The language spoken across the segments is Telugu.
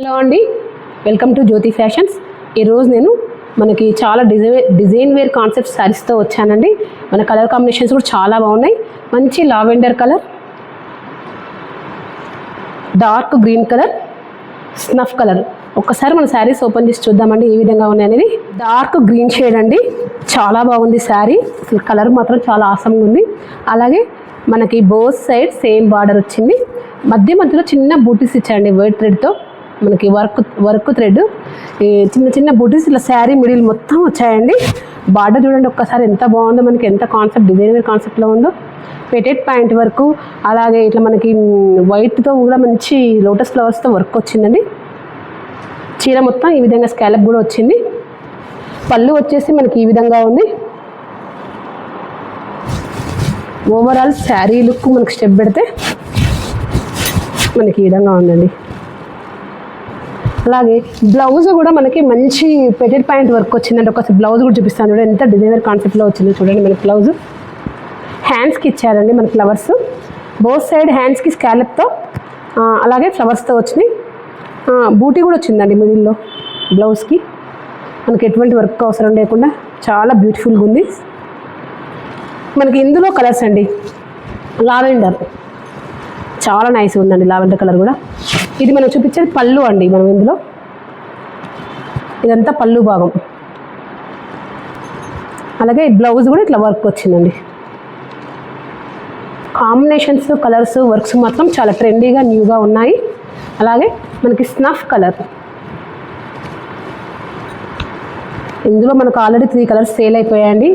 హలో అండి, వెల్కమ్ టు జ్యోతి ఫ్యాషన్స్. ఈరోజు నేను మనకి చాలా డిజైన్ వేర్ కాన్సెప్ట్ శారీస్తో వచ్చానండి. మన కలర్ కాంబినేషన్స్ కూడా చాలా బాగున్నాయి. మంచి lavender colour, dark green colour, snuff colour. ఒక్కసారి మన శారీస్ ఓపెన్ చేసి చూద్దామండి ఏ విధంగా ఉన్నాయి అనేది. డార్క్ గ్రీన్ షేడ్ అండి, చాలా బాగుంది శారీ. అసలు కలర్ మాత్రం చాలా ఆసంగా ఉంది. అలాగే మనకి బోత్ సైడ్ సేమ్ బార్డర్ వచ్చింది. మధ్యలో చిన్న బూటీస్ ఇచ్చారండి వైట్ థ్రెడ్తో. మనకి వర్క్ థ్రెడ్, చిన్న చిన్న బూటీస్ ఇట్లా శారీ మిడిల్ మొత్తం వచ్చాయండి. బార్డర్ చూడండి ఒక్కసారి ఎంత బాగుందో, మనకి ఎంత కాన్సెప్ట్ డిజైనర్ కాన్సెప్ట్లో ఉందో. పెటెడ్ ప్యాంట్ వరకు, అలాగే ఇట్లా మనకి వైట్తో కూడా మంచి లోటస్ ఫ్లవర్స్తో వర్క్ వచ్చిందండి. చీర మొత్తం ఈ విధంగా స్కాలప్ కూడా వచ్చింది. పళ్ళు వచ్చేసి మనకి ఈ విధంగా ఉంది. ఓవరాల్ శారీ లుక్ మనకి స్టెప్ పెడితే మనకి ఈ విధంగా ఉందండి. అలాగే బ్లౌజ్ కూడా మనకి మంచి పెటెడ్ ప్యాంట్ వర్క్ వచ్చిందండి. ఒకసారి బ్లౌజ్ కూడా చూపిస్తాను చూడండి, ఎంత డిజైనర్ కాన్సెప్ట్లో వచ్చిందో చూడండి. మనకి బ్లౌజ్ హ్యాండ్స్కి ఇచ్చారండి మన ఫ్లవర్స్, బోత్ సైడ్ హ్యాండ్స్కి స్కాలప్తో, అలాగే ఫ్లవర్స్తో వచ్చినాయి. బూటీ కూడా వచ్చిందండి మిడిల్లో బ్లౌజ్కి. మనకి ఎటువంటి వర్క్ అవసరం లేకుండా చాలా బ్యూటిఫుల్గా ఉంది. మనకి ఇందులో కలర్స్ అండి, లావెండర్ చాలా నైస్గా ఉందండి. లావెండర్ కలర్ కూడా. ఇది మనం చూపించేది పళ్ళు అండి. మనం ఇందులో ఇదంతా పళ్ళు భాగం. అలాగే బ్లౌజ్ కూడా ఇట్లా వర్క్ వచ్చిందండి. కాంబినేషన్స్, కలర్స్, వర్క్స్ మాత్రం చాలా ట్రెండీగా న్యూగా ఉన్నాయి. అలాగే మనకి స్నఫ్ కలర్, ఇందులో మనకు ఆల్రెడీ 3 కలర్స్ సేల్ అయిపోయాయండి.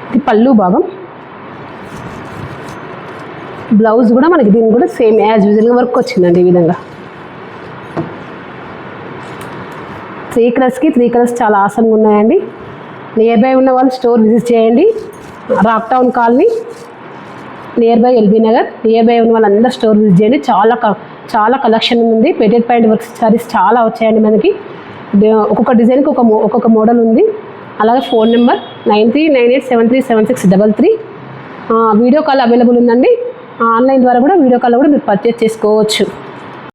ఇది పళ్ళు భాగం. బ్లౌజ్ కూడా మనకి దీనికి కూడా సేమ్ యాజ్ యూజువల్గా వర్క్ వచ్చిందండి. ఈ విధంగా 3 కలర్స్కి 3 కలర్స్ చాలా ఆసంగా ఉన్నాయండి. నియర్ బై ఉన్న వాళ్ళు స్టోర్ విజిట్ చేయండి. Rock town colony, near by LB Nagar. Near by ఉన్న వాళ్ళందరూ స్టోర్ విజిట్ చేయండి. చాలా కలెక్షన్ ఉంది. పెటెడ్ ప్యాంట్ వర్క్ శారీస్ చాలా వచ్చాయండి మనకి. ఒక్కొక్క డిజైన్కి ఒక్కొక్క మోడల్ ఉంది. అలాగే phone number 9398737633. Video call available ఉందండి. ఆన్లైన్ ద్వారా కూడా వీడియో కాల్ కూడా మీరు పర్చేస్ చేసుకోవచ్చు.